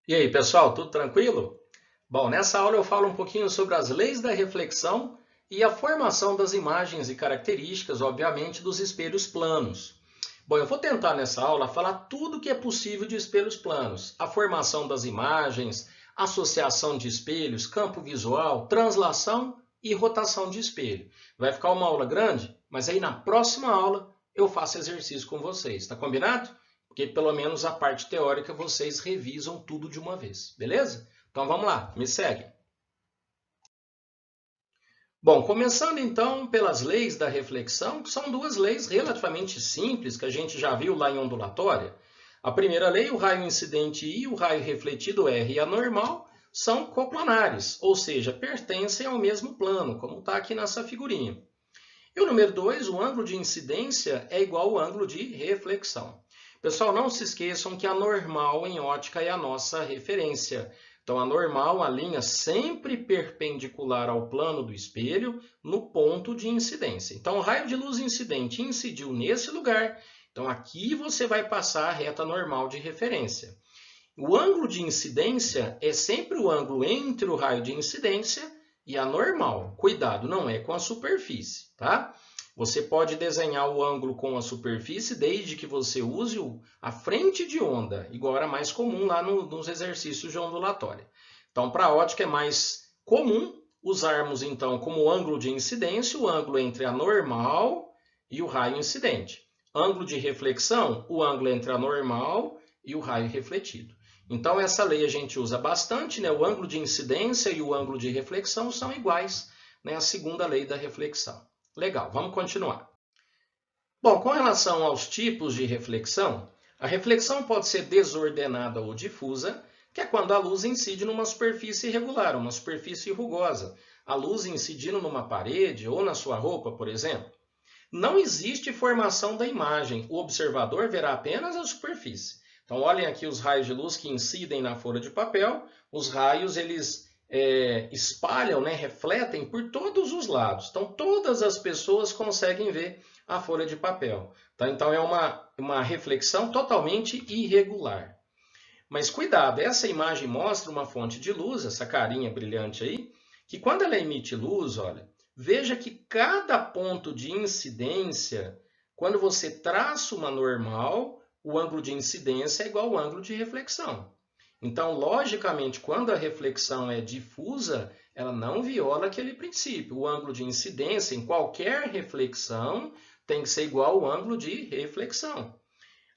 E aí, pessoal, tudo tranquilo? Bom, nessa aula eu falo um pouquinho sobre as leis da reflexão e a formação das imagens e características, obviamente, dos espelhos planos. Bom, eu vou tentar nessa aula falar tudo que é possível de espelhos planos: a formação das imagens, associação de espelhos, campo visual, translação e rotação de espelho. Vai ficar uma aula grande, mas aí na próxima aula eu faço exercício com vocês, tá combinado? Porque pelo menos a parte teórica vocês revisam tudo de uma vez, beleza? Então vamos lá, me segue. Bom, começando então pelas leis da reflexão, que são duas leis relativamente simples que a gente já viu lá em ondulatória. A primeira lei, o raio incidente I e o raio refletido R anormal são coplanares, ou seja, pertencem ao mesmo plano, como está aqui nessa figurinha. E o número 2, o ângulo de incidência é igual ao ângulo de reflexão. Pessoal, não se esqueçam que a normal em ótica é a nossa referência. Então, a normal, a linha sempre perpendicular ao plano do espelho no ponto de incidência. Então, o raio de luz incidente incidiu nesse lugar. Então, aqui você vai passar a reta normal de referência. O ângulo de incidência é sempre o ângulo entre o raio de incidência e a normal. Cuidado, não é com a superfície, tá? Você pode desenhar o ângulo com a superfície desde que você use a frente de onda, igual era mais comum lá nos exercícios de ondulatória. Então, para a ótica é mais comum usarmos então como ângulo de incidência o ângulo entre a normal e o raio incidente. Ângulo de reflexão, o ângulo entre a normal e o raio refletido. Então, essa lei a gente usa bastante, né? O ângulo de incidência e o ângulo de reflexão são iguais, né? A segunda lei da reflexão. Legal, vamos continuar. Bom, com relação aos tipos de reflexão, a reflexão pode ser desordenada ou difusa, que é quando a luz incide numa superfície irregular, uma superfície rugosa. A luz incidindo numa parede ou na sua roupa, por exemplo. Não existe formação da imagem, o observador verá apenas a superfície. Então, olhem aqui os raios de luz que incidem na folha de papel. Os raios, eles espalham, né, refletem por todos os lados. Então, todas as pessoas conseguem ver a folha de papel. Tá? Então, é uma reflexão totalmente irregular. Mas cuidado, essa imagem mostra uma fonte de luz, essa carinha brilhante aí, que quando ela emite luz, olha, veja que cada ponto de incidência, quando você traça uma normal, o ângulo de incidência é igual ao ângulo de reflexão. Então, logicamente, quando a reflexão é difusa, ela não viola aquele princípio. O ângulo de incidência em qualquer reflexão tem que ser igual ao ângulo de reflexão.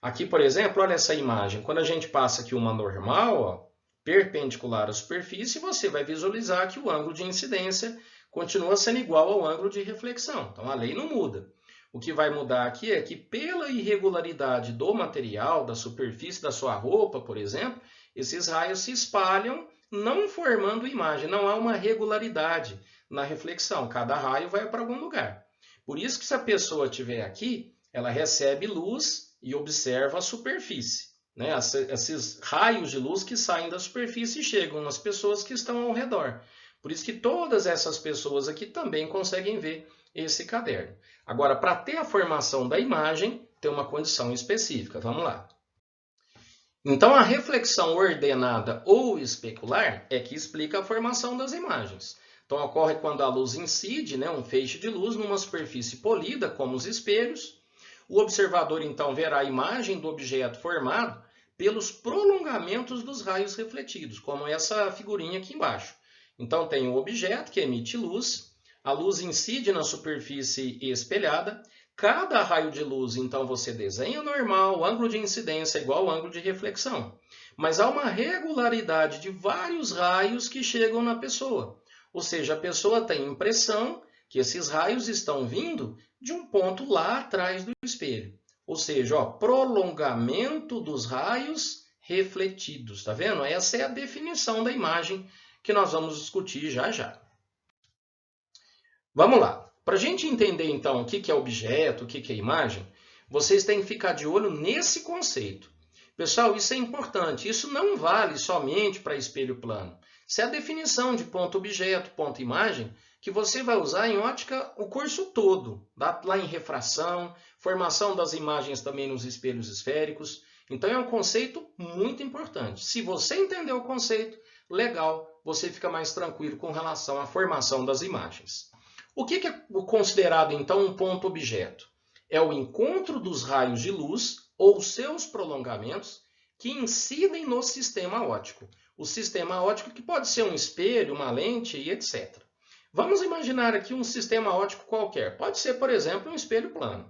Aqui, por exemplo, olha essa imagem. Quando a gente passa aqui uma normal, ó, perpendicular à superfície, você vai visualizar que o ângulo de incidência continua sendo igual ao ângulo de reflexão. Então, a lei não muda. O que vai mudar aqui é que, pela irregularidade do material, da superfície da sua roupa, por exemplo, esses raios se espalham, não formando imagem. Não há uma regularidade na reflexão. Cada raio vai para algum lugar. Por isso que, se a pessoa estiver aqui, ela recebe luz e observa a superfície. Né? Esses raios de luz que saem da superfície e chegam nas pessoas que estão ao redor. Por isso que todas essas pessoas aqui também conseguem ver esse caderno. Agora, para ter a formação da imagem, tem uma condição específica. Vamos lá. Então, a reflexão ordenada ou especular é que explica a formação das imagens. Então, ocorre quando a luz incide, né, um feixe de luz, numa superfície polida, como os espelhos. O observador, então, verá a imagem do objeto formado pelos prolongamentos dos raios refletidos, como essa figurinha aqui embaixo. Então, tem o objeto que emite luz, a luz incide na superfície espelhada. Cada raio de luz, então, você desenha normal, o ângulo de incidência é igual ao ângulo de reflexão. Mas há uma regularidade de vários raios que chegam na pessoa. Ou seja, a pessoa tem a impressão que esses raios estão vindo de um ponto lá atrás do espelho. Ou seja, ó, prolongamento dos raios refletidos. Tá vendo? Essa é a definição da imagem que nós vamos discutir já já. Vamos lá. Para a gente entender, então, o que é objeto, o que é imagem, vocês têm que ficar de olho nesse conceito. Pessoal, isso é importante. Isso não vale somente para espelho plano. Isso é a definição de ponto-objeto, ponto-imagem, que você vai usar em ótica o curso todo. Lá em refração, formação das imagens também nos espelhos esféricos. Então, é um conceito muito importante. Se você entender o conceito, legal, você fica mais tranquilo com relação à formação das imagens. O que é considerado, então, um ponto-objeto? É o encontro dos raios de luz ou seus prolongamentos que incidem no sistema óptico. O sistema óptico que pode ser um espelho, uma lente e etc. Vamos imaginar aqui um sistema óptico qualquer. Pode ser, por exemplo, um espelho plano.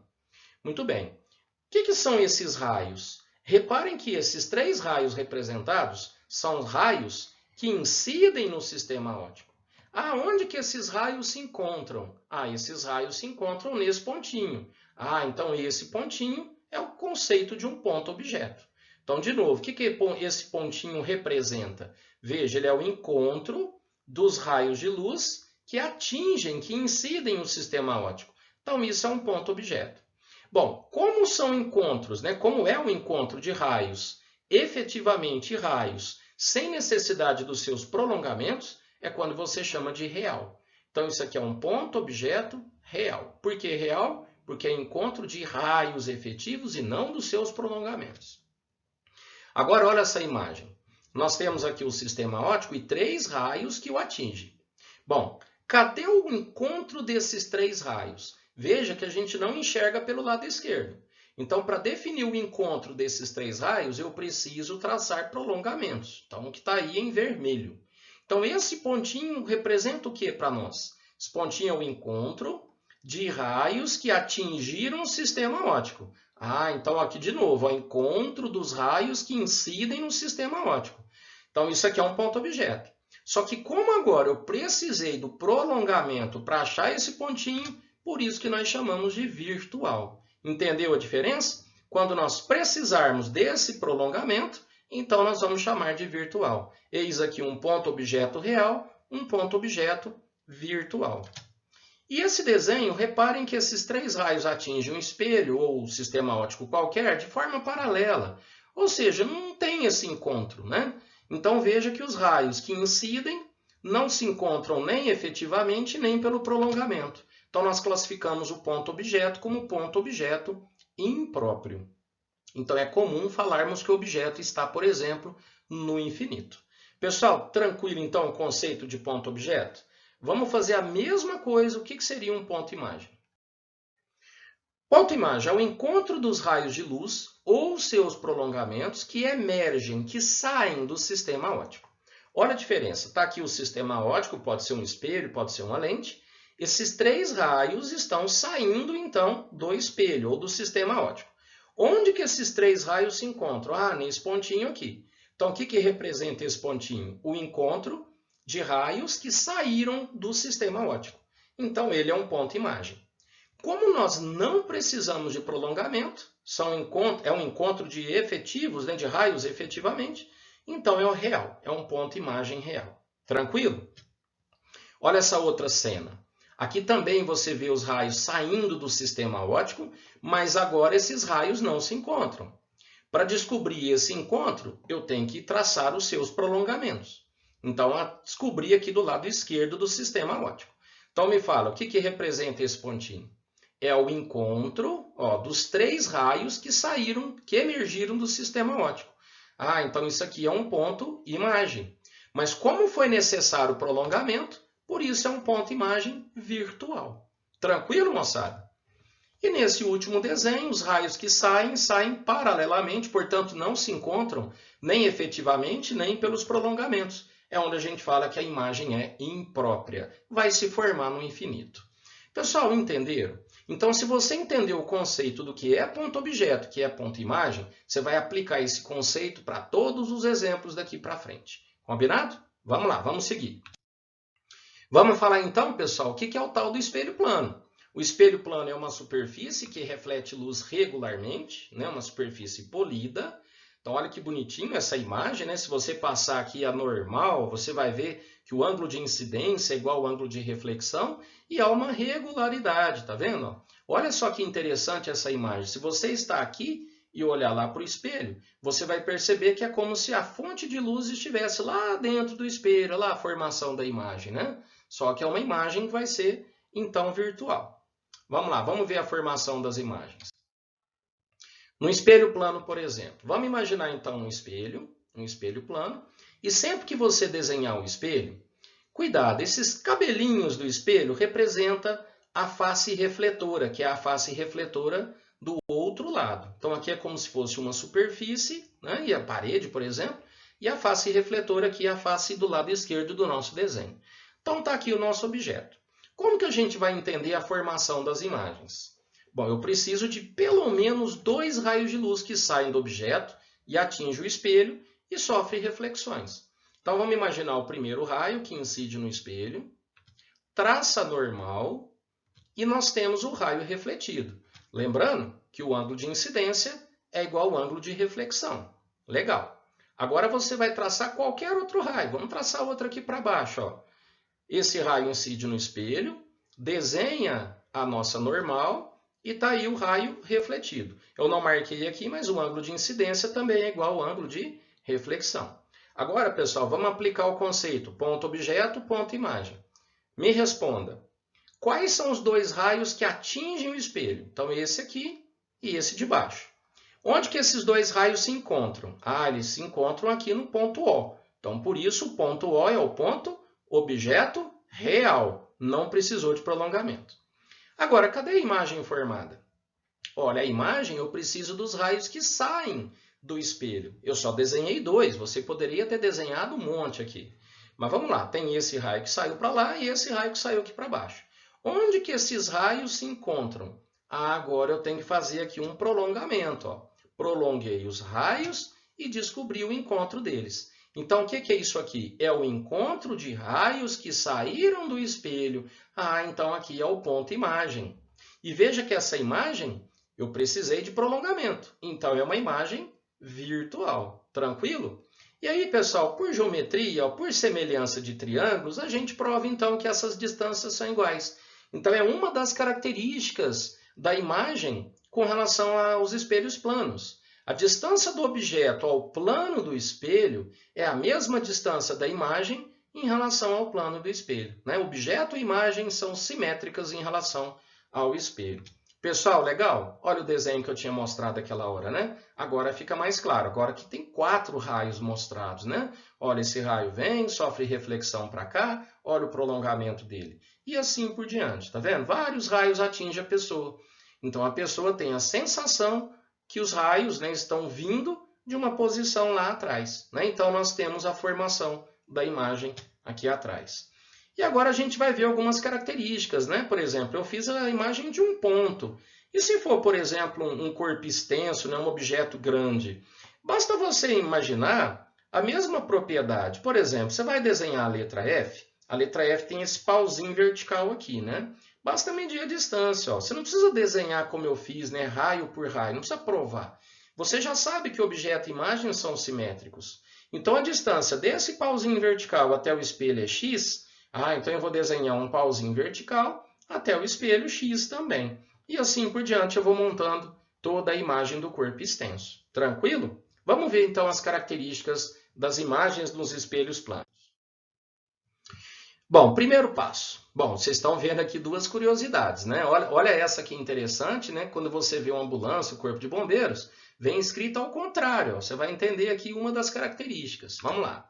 Muito bem. O que são esses raios? Reparem que esses 3 raios representados são raios que incidem no sistema óptico. Aonde que esses raios se encontram? Esses raios se encontram nesse pontinho. Então esse pontinho é o conceito de um ponto-objeto. Então, de novo, o que esse pontinho representa? Veja, ele é o encontro dos raios de luz que atingem, que incidem no sistema óptico. Então, isso é um ponto-objeto. Bom, como são encontros, né? Como é um encontro de raios, efetivamente raios, sem necessidade dos seus prolongamentos, é quando você chama de real. Então, isso aqui é um ponto-objeto real. Por que real? Porque é encontro de raios efetivos e não dos seus prolongamentos. Agora, olha essa imagem. Nós temos aqui o sistema óptico e 3 raios que o atingem. Bom, cadê o encontro desses 3 raios? Veja que a gente não enxerga pelo lado esquerdo. Então, para definir o encontro desses 3 raios, eu preciso traçar prolongamentos. Então, o que está aí em vermelho. Então, esse pontinho representa o que para nós? Esse pontinho é o encontro de raios que atingiram o sistema óptico. Então aqui de novo, o encontro dos raios que incidem no sistema óptico. Então, isso aqui é um ponto-objeto. Só que como agora eu precisei do prolongamento para achar esse pontinho, por isso que nós chamamos de virtual. Entendeu a diferença? Quando nós precisarmos desse prolongamento, então nós vamos chamar de virtual. Eis aqui um ponto-objeto real, um ponto-objeto virtual. E esse desenho, reparem que esses 3 raios atingem um espelho ou um sistema óptico qualquer de forma paralela. Ou seja, não tem esse encontro, né? Então veja que os raios que incidem não se encontram nem efetivamente nem pelo prolongamento. Então nós classificamos o ponto-objeto como ponto-objeto impróprio. Então é comum falarmos que o objeto está, por exemplo, no infinito. Pessoal, tranquilo então o conceito de ponto-objeto? Vamos fazer a mesma coisa. O que seria um ponto-imagem? Ponto-imagem é o encontro dos raios de luz ou seus prolongamentos que emergem, que saem do sistema óptico. Olha a diferença. Está aqui o sistema óptico, pode ser um espelho, pode ser uma lente. Esses 3 raios estão saindo, então, do espelho ou do sistema óptico. Onde que esses 3 raios se encontram? Nesse pontinho aqui. Então, o que representa esse pontinho? O encontro de raios que saíram do sistema óptico. Então, ele é um ponto-imagem. Como nós não precisamos de prolongamento, é um encontro de efetivos, de raios efetivamente, então é o real, é um ponto-imagem real. Tranquilo? Olha essa outra cena. Aqui também você vê os raios saindo do sistema óptico, mas agora esses raios não se encontram. Para descobrir esse encontro, eu tenho que traçar os seus prolongamentos. Então, descobri aqui do lado esquerdo do sistema óptico. Então, me fala, o que representa esse pontinho? É o encontro dos 3 raios que saíram, que emergiram do sistema óptico. Então isso aqui é um ponto-imagem. Mas como foi necessário o prolongamento, por isso é um ponto-imagem virtual. Tranquilo, moçada? E nesse último desenho, os raios que saem paralelamente, portanto não se encontram nem efetivamente, nem pelos prolongamentos. É onde a gente fala que a imagem é imprópria, vai se formar no infinito. Pessoal, entenderam? Então, se você entendeu o conceito do que é ponto-objeto, que é ponto-imagem, você vai aplicar esse conceito para todos os exemplos daqui para frente. Combinado? Vamos lá, vamos seguir. Vamos falar então, pessoal, o que é o tal do espelho plano. O espelho plano é uma superfície que reflete luz regularmente, né? Uma superfície polida. Então, olha que bonitinho essa imagem, né? Se você passar aqui a normal, você vai ver que o ângulo de incidência é igual ao ângulo de reflexão e há uma regularidade, tá vendo? Olha só que interessante essa imagem. Se você está aqui e olhar lá para o espelho, você vai perceber que é como se a fonte de luz estivesse lá dentro do espelho, lá a formação da imagem, né? Só que é uma imagem que vai ser, então, virtual. Vamos lá, vamos ver a formação das imagens. No espelho plano, por exemplo. Vamos imaginar então um espelho plano. E sempre que você desenhar o espelho, cuidado, esses cabelinhos do espelho representam a face refletora, que é a face refletora do outro lado. Então aqui é como se fosse uma superfície, né? E a parede, por exemplo, e a face refletora aqui é a face do lado esquerdo do nosso desenho. Então está aqui o nosso objeto. Como que a gente vai entender a formação das imagens? Bom, eu preciso de pelo menos 2 raios de luz que saem do objeto e atingem o espelho e sofrem reflexões. Então vamos imaginar o primeiro raio que incide no espelho, traça normal e nós temos o raio refletido. Lembrando que o ângulo de incidência é igual ao ângulo de reflexão. Legal. Agora você vai traçar qualquer outro raio. Vamos traçar outro aqui para baixo. Ó. Esse raio incide no espelho, desenha a nossa normal e está aí o raio refletido. Eu não marquei aqui, mas o ângulo de incidência também é igual ao ângulo de reflexão. Agora, pessoal, vamos aplicar o conceito ponto-objeto, ponto-imagem. Me responda, quais são os 2 raios que atingem o espelho? Então, esse aqui e esse de baixo. Onde que esses 2 raios se encontram? Eles se encontram aqui no ponto O. Então, por isso, o ponto O é o ponto objeto real. Não precisou de prolongamento. Agora, cadê a imagem formada? Olha, a imagem eu preciso dos raios que saem do espelho. Eu só desenhei 2, você poderia ter desenhado um monte aqui. Mas vamos lá, tem esse raio que saiu para lá e esse raio que saiu aqui para baixo. Onde que esses raios se encontram? Agora eu tenho que fazer aqui um prolongamento. Ó. Prolonguei os raios e descobri o encontro deles. Então, o que é isso aqui? É o encontro de raios que saíram do espelho. Então aqui é o ponto imagem. E veja que essa imagem eu precisei de prolongamento. Então, é uma imagem virtual. Tranquilo? E aí, pessoal, por geometria, por semelhança de triângulos, a gente prova, então, que essas distâncias são iguais. Então, é uma das características da imagem com relação aos espelhos planos. A distância do objeto ao plano do espelho é a mesma distância da imagem em relação ao plano do espelho. Né? Objeto e imagem são simétricas em relação ao espelho. Pessoal, legal? Olha o desenho que eu tinha mostrado aquela hora, né? Agora fica mais claro. Agora aqui tem 4 raios mostrados, né? Olha, esse raio vem, sofre reflexão para cá, olha o prolongamento dele. E assim por diante, tá vendo? Vários raios atingem a pessoa. Então, a pessoa tem a sensação que os raios, né, estão vindo de uma posição lá atrás. Né? Então, nós temos a formação da imagem aqui atrás. E agora a gente vai ver algumas características, né? Por exemplo, eu fiz a imagem de um ponto. E se for, por exemplo, um corpo extenso, né? Um objeto grande? Basta você imaginar a mesma propriedade. Por exemplo, você vai desenhar a letra F. A letra F tem esse pauzinho vertical aqui, né? Basta medir a distância. Ó. Você não precisa desenhar como eu fiz, né? Raio por raio. Não precisa provar. Você já sabe que objeto e imagem são simétricos. Então, a distância desse pauzinho vertical até o espelho é x. Então eu vou desenhar um pauzinho vertical até o espelho X também. E assim por diante eu vou montando toda a imagem do corpo extenso. Tranquilo? Vamos ver então as características das imagens nos espelhos planos. Bom, primeiro passo. Bom, vocês estão vendo aqui 2 curiosidades, né? Olha essa aqui interessante, né? Quando você vê uma ambulância, o corpo de bombeiros, vem escrito ao contrário. Ó. Você vai entender aqui uma das características. Vamos lá.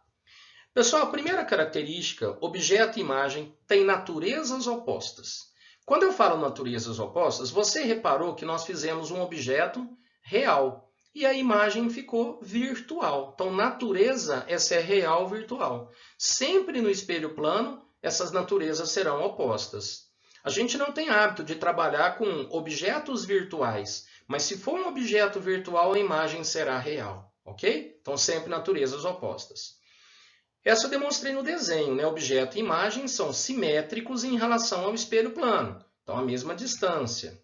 Pessoal, a primeira característica, objeto e imagem, tem naturezas opostas. Quando eu falo naturezas opostas, você reparou que nós fizemos um objeto real e a imagem ficou virtual. Então, natureza, essa é real virtual. Sempre no espelho plano, essas naturezas serão opostas. A gente não tem hábito de trabalhar com objetos virtuais, mas se for um objeto virtual, a imagem será real, ok? Então, sempre naturezas opostas. Essa eu demonstrei no desenho, né? Objeto e imagem são simétricos em relação ao espelho plano, então a mesma distância.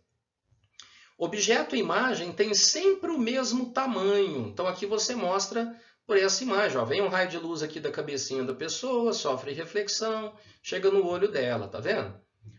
Objeto e imagem têm sempre o mesmo tamanho, então aqui você mostra por essa imagem. Ó, vem um raio de luz aqui da cabecinha da pessoa, sofre reflexão, chega no olho dela, tá vendo?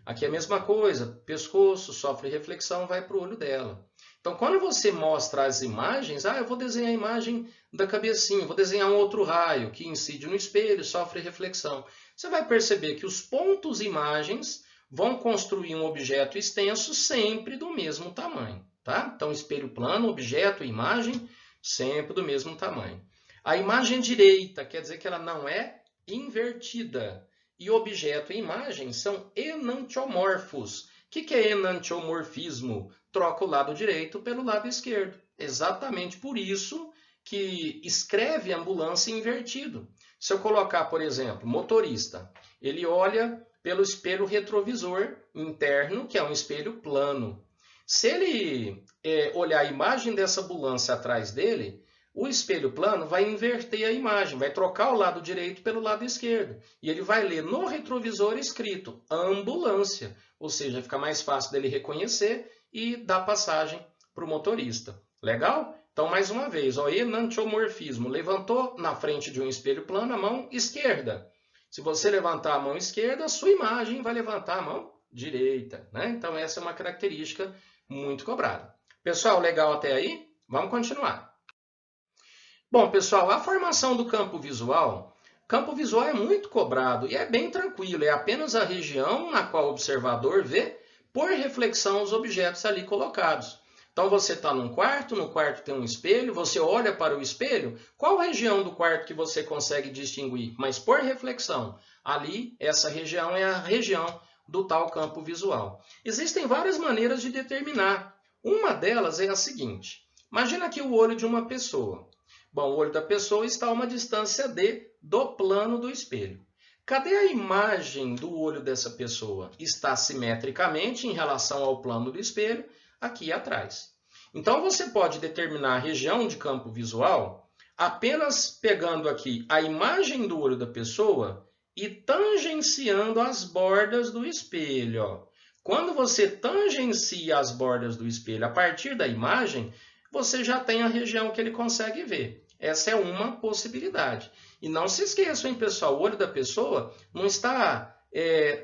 Aqui é a mesma coisa, pescoço, sofre reflexão, vai para o olho dela. Então, quando você mostra as imagens, eu vou desenhar a imagem da cabecinha, vou desenhar um outro raio que incide no espelho, sofre reflexão. Você vai perceber que os pontos imagens vão construir um objeto extenso sempre do mesmo tamanho. tá? Então, espelho plano, objeto, imagem, sempre do mesmo tamanho. A imagem direita quer dizer que ela não é invertida. E objeto e imagem são enantiomorfos. O que é enantiomorfismo? Troca o lado direito pelo lado esquerdo. Exatamente por isso que escreve ambulância invertido. Se eu colocar, por exemplo, motorista, ele olha pelo espelho retrovisor interno, que é um espelho plano. Se ele olhar a imagem dessa ambulância atrás dele, o espelho plano vai inverter a imagem, vai trocar o lado direito pelo lado esquerdo. E ele vai ler no retrovisor escrito ambulância, ou seja, fica mais fácil dele reconhecer e dar passagem para o motorista. Legal? Então, mais uma vez, ó, enantiomorfismo. Levantou na frente de um espelho plano a mão esquerda. Se você levantar a mão esquerda, a sua imagem vai levantar a mão direita, né? Então, essa é uma característica muito cobrada. Pessoal, legal até aí? Vamos continuar. Bom, pessoal, a formação do campo visual é muito cobrado e é bem tranquilo. É apenas a região na qual o observador vê por reflexão os objetos ali colocados. Então, você está num quarto, no quarto tem um espelho, você olha para o espelho, qual região do quarto que você consegue distinguir? Mas por reflexão, ali, essa região é a região do tal campo visual. Existem várias maneiras de determinar. Uma delas é a seguinte. Imagina aqui o olho de uma pessoa. Bom, o olho da pessoa está a uma distância D do plano do espelho. Cadê a imagem do olho dessa pessoa? Está simetricamente em relação ao plano do espelho, aqui atrás. Então, você pode determinar a região de campo visual apenas pegando aqui a imagem do olho da pessoa e tangenciando as bordas do espelho. Ó. Quando você tangencia as bordas do espelho a partir da imagem, você já tem a região que ele consegue ver. Essa é uma possibilidade. E não se esqueçam, hein, pessoal, o olho da pessoa não está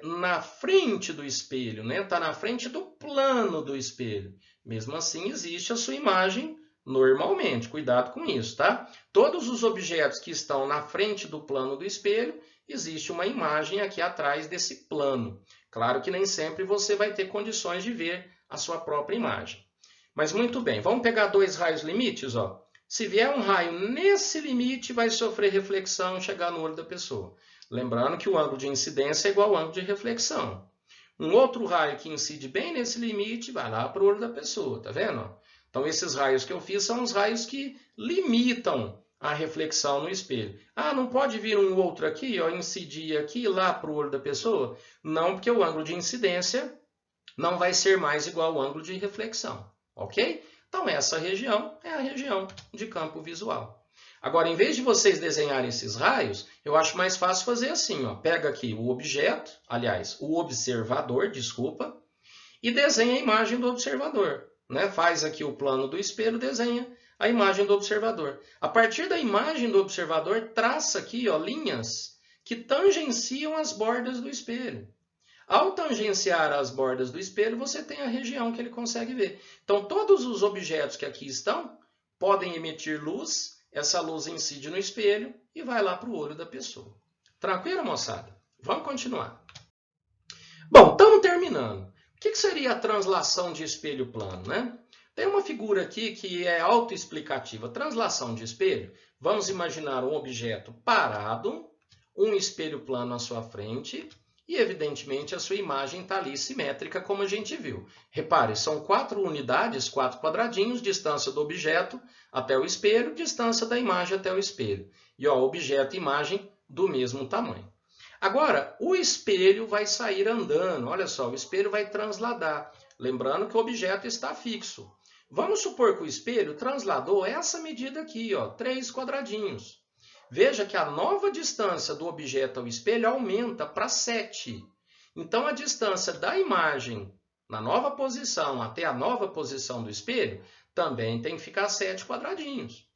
na frente do espelho, né? Está na frente do plano do espelho. Mesmo assim, existe a sua imagem normalmente. Cuidado com isso, tá? Todos os objetos que estão na frente do plano do espelho, existe uma imagem aqui atrás desse plano. Claro que nem sempre você vai ter condições de ver a sua própria imagem. Mas muito bem, vamos pegar dois raios limites, ó. Se vier um raio nesse limite, vai sofrer reflexão e chegar no olho da pessoa. Lembrando que o ângulo de incidência é igual ao ângulo de reflexão. Um outro raio que incide bem nesse limite vai lá para o olho da pessoa, tá vendo? Então, esses raios que eu fiz são os raios que limitam a reflexão no espelho. Ah, não pode vir um outro aqui, ó, incidir aqui lá para o olho da pessoa? Não, porque o ângulo de incidência não vai ser mais igual ao ângulo de reflexão, ok? Então, essa região é a região de campo visual. Agora, em vez de vocês desenharem esses raios, eu acho mais fácil fazer assim, ó. Pega aqui o objeto, aliás, o observador, desculpa, e desenha a imagem do observador, né? Faz aqui o plano do espelho, desenha a imagem do observador. A partir da imagem do observador, traça aqui, ó, linhas que tangenciam as bordas do espelho. Ao tangenciar as bordas do espelho, você tem a região que ele consegue ver. Então, todos os objetos que aqui estão podem emitir luz, essa luz incide no espelho e vai lá para o olho da pessoa. Tranquilo, moçada? Vamos continuar. Bom, estamos terminando. O que seria a translação de espelho plano, né? Tem uma figura aqui que é autoexplicativa. Translação de espelho, vamos imaginar um objeto parado, um espelho plano à sua frente, e, evidentemente, a sua imagem está ali simétrica, como a gente viu. Repare, são 4 unidades, 4 quadradinhos, distância do objeto até o espelho, distância da imagem até o espelho. E ó, objeto e imagem do mesmo tamanho. Agora, o espelho vai sair andando. Olha só, o espelho vai transladar. Lembrando que o objeto está fixo. Vamos supor que o espelho transladou essa medida aqui, ó, 3 quadradinhos. Veja que a nova distância do objeto ao espelho aumenta para 7. Então, a distância da imagem na nova posição até a nova posição do espelho também tem que ficar 7 quadradinhos.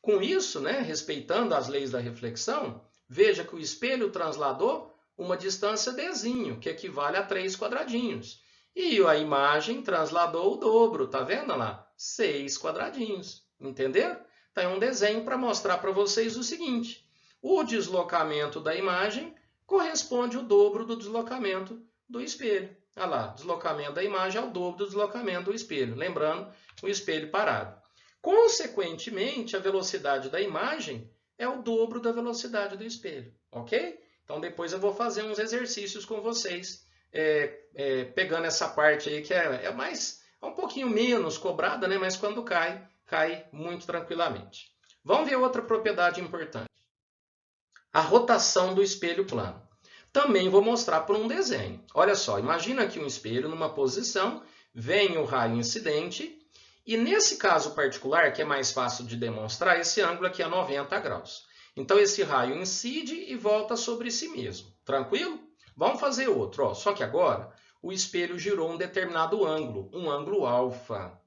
Com isso, né, respeitando as leis da reflexão, veja que o espelho transladou uma distância Dzinho, que equivale a 3 quadradinhos. E a imagem transladou o dobro, tá vendo lá? 6 quadradinhos. Entenderam? Tem um desenho para mostrar para vocês o seguinte. O deslocamento da imagem corresponde ao dobro do deslocamento do espelho. Olha lá, deslocamento da imagem é o dobro do deslocamento do espelho. Lembrando, o espelho parado. Consequentemente, a velocidade da imagem é o dobro da velocidade do espelho, ok? Então, depois eu vou fazer uns exercícios com vocês, pegando essa parte aí que é um pouquinho menos cobrada, né? Mas quando cai, cai muito tranquilamente. Vamos ver outra propriedade importante. A rotação do espelho plano. Também vou mostrar por um desenho. Olha só, imagina aqui um espelho numa posição, vem o raio incidente, e nesse caso particular, que é mais fácil de demonstrar, esse ângulo aqui é 90 graus. Então, esse raio incide e volta sobre si mesmo. Tranquilo? Vamos fazer outro. Ó. Só que agora, o espelho girou um determinado ângulo, um ângulo alfa.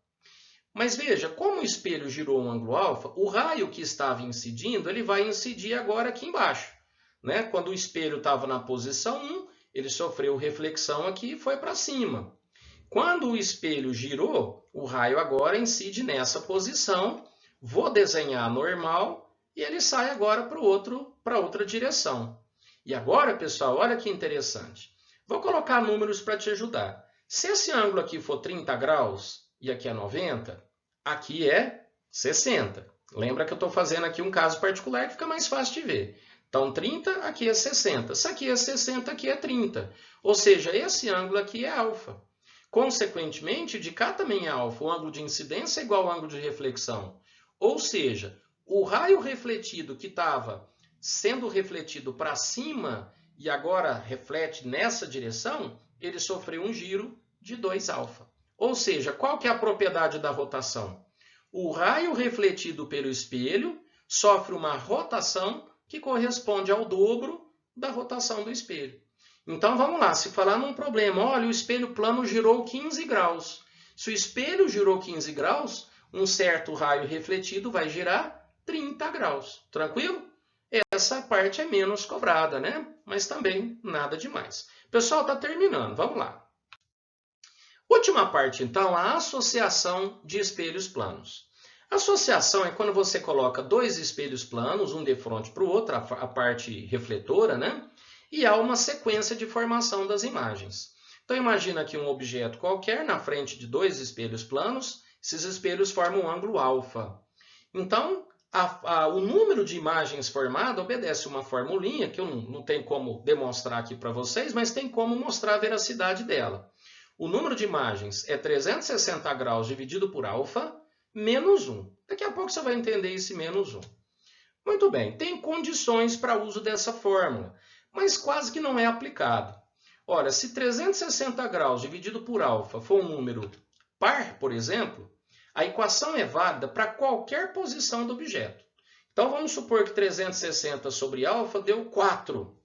Mas veja, como o espelho girou um ângulo alfa, o raio que estava incidindo, ele vai incidir agora aqui embaixo. Né? Quando o espelho estava na posição 1, ele sofreu reflexão aqui e foi para cima. Quando o espelho girou, o raio agora incide nessa posição. Vou desenhar normal e ele sai agora para outra direção. E agora, pessoal, olha que interessante. Vou colocar números para te ajudar. Se esse ângulo aqui for 30 graus e aqui é 90, aqui é 60. Lembra que eu estou fazendo aqui um caso particular que fica mais fácil de ver. Então, 30, aqui é 60. Se aqui é 60, aqui é 30. Ou seja, esse ângulo aqui é alfa. Consequentemente, de cá também é alfa. O ângulo de incidência é igual ao ângulo de reflexão. Ou seja, o raio refletido que estava sendo refletido para cima e agora reflete nessa direção, ele sofreu um giro de 2 alfa. Ou seja, qual que é a propriedade da rotação? O raio refletido pelo espelho sofre uma rotação que corresponde ao dobro da rotação do espelho. Então, vamos lá. Se falar num problema, olha, o espelho plano girou 15 graus. Se o espelho girou 15 graus, um certo raio refletido vai girar 30 graus. Tranquilo? Essa parte é menos cobrada, né? Mas também nada demais. Pessoal, está terminando. Vamos lá. Última parte, então, a associação de espelhos planos. Associação é quando você coloca dois espelhos planos, um de frente para o outro, a parte refletora, né? E há uma sequência de formação das imagens. Então, imagina aqui um objeto qualquer na frente de dois espelhos planos. Esses espelhos formam um ângulo alfa. Então, o número de imagens formado obedece uma formulinha que eu não tenho como demonstrar aqui para vocês, mas tem como mostrar a veracidade dela. O número de imagens é 360 graus dividido por alfa menos 1. Daqui a pouco você vai entender esse menos 1. Muito bem, tem condições para uso dessa fórmula, mas quase que não é aplicado. Olha, se 360 graus dividido por alfa for um número par, por exemplo, a equação é válida para qualquer posição do objeto. Então, vamos supor que 360 sobre alfa deu 4.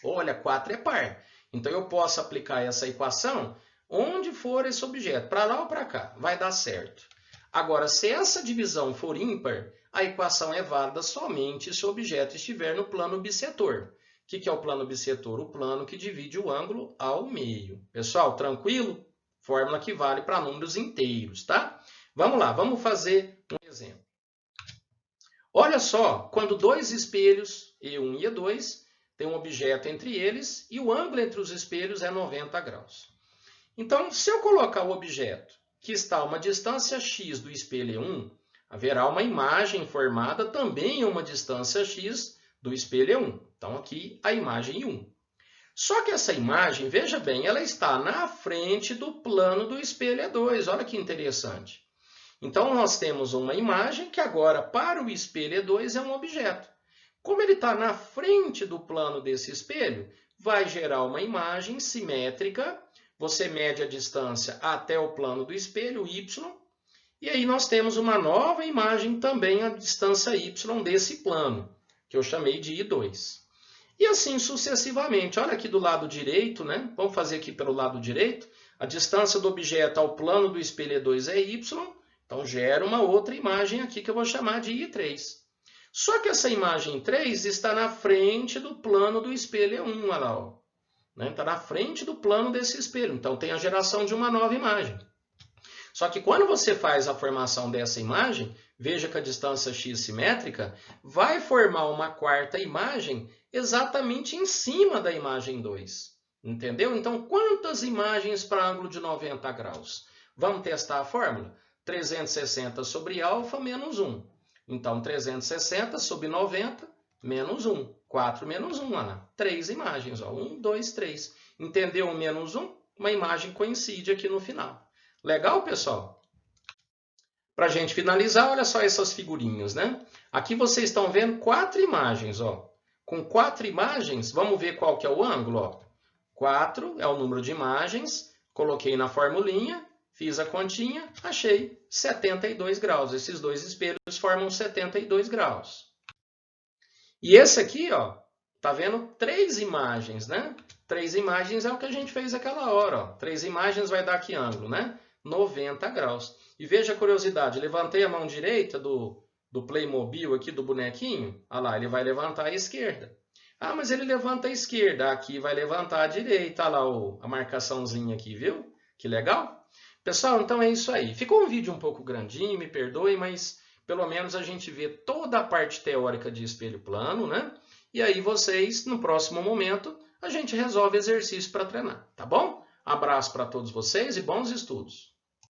Olha, 4 é par. Então, eu posso aplicar essa equação onde for esse objeto, para lá ou para cá, vai dar certo. Agora, se essa divisão for ímpar, a equação é válida somente se o objeto estiver no plano bissetor. O que é o plano bissetor? O plano que divide o ângulo ao meio. Pessoal, tranquilo? Fórmula que vale para números inteiros, tá? Vamos lá, vamos fazer um exemplo. Olha só, quando dois espelhos, E1 e E2, tem um objeto entre eles e o ângulo entre os espelhos é 90 graus. Então, se eu colocar o objeto que está a uma distância x do espelho E1, haverá uma imagem formada também a uma distância x do espelho E1. Então, aqui a imagem I1. Só que essa imagem, veja bem, ela está na frente do plano do espelho E2. Olha que interessante. Então, nós temos uma imagem que agora, para o espelho E2, é um objeto. Como ele está na frente do plano desse espelho, vai gerar uma imagem simétrica. Você mede a distância até o plano do espelho, y, e aí nós temos uma nova imagem também à distância y desse plano, que eu chamei de I2. E assim sucessivamente. Olha aqui do lado direito, né? Vamos fazer aqui pelo lado direito. A distância do objeto ao plano do espelho E2 é y, então gera uma outra imagem aqui que eu vou chamar de I3. Só que essa imagem 3 está na frente do plano do espelho E1, olha lá, ó. Está na frente do plano desse espelho, então tem a geração de uma nova imagem. Só que quando você faz a formação dessa imagem, veja que a distância x simétrica vai formar uma quarta imagem exatamente em cima da imagem 2. Entendeu? Então, quantas imagens para ângulo de 90 graus? Vamos testar a fórmula? 360 sobre alfa menos 1. Então, 360 sobre 90 menos 1. 4 menos 1, Ana. 3 imagens. 1, 2, 3. Entendeu o menos 1? Uma imagem coincide aqui no final. Legal, pessoal? Para a gente finalizar, olha só essas figurinhas, né? Aqui vocês estão vendo 4 imagens. Com 4 imagens, vamos ver qual que é o ângulo. 4 é o número de imagens. Coloquei na formulinha, fiz a continha, achei 72 graus. Esses dois espelhos formam 72 graus. E esse aqui, tá vendo? 3 imagens, né? 3 imagens é o que a gente fez aquela hora. 3 imagens vai dar que ângulo, né? 90 graus. E veja a curiosidade, levantei a mão direita do Playmobil aqui, do bonequinho. Olha lá, ele vai levantar a esquerda. Ah, mas ele levanta a esquerda. Aqui vai levantar a direita. Olha lá a marcaçãozinha aqui, viu? Que legal? Pessoal, então é isso aí. Ficou um vídeo um pouco grandinho, me perdoe, mas pelo menos a gente vê toda a parte teórica de espelho plano, né? E aí vocês, no próximo momento, a gente resolve exercício para treinar, tá bom? Abraço para todos vocês e bons estudos!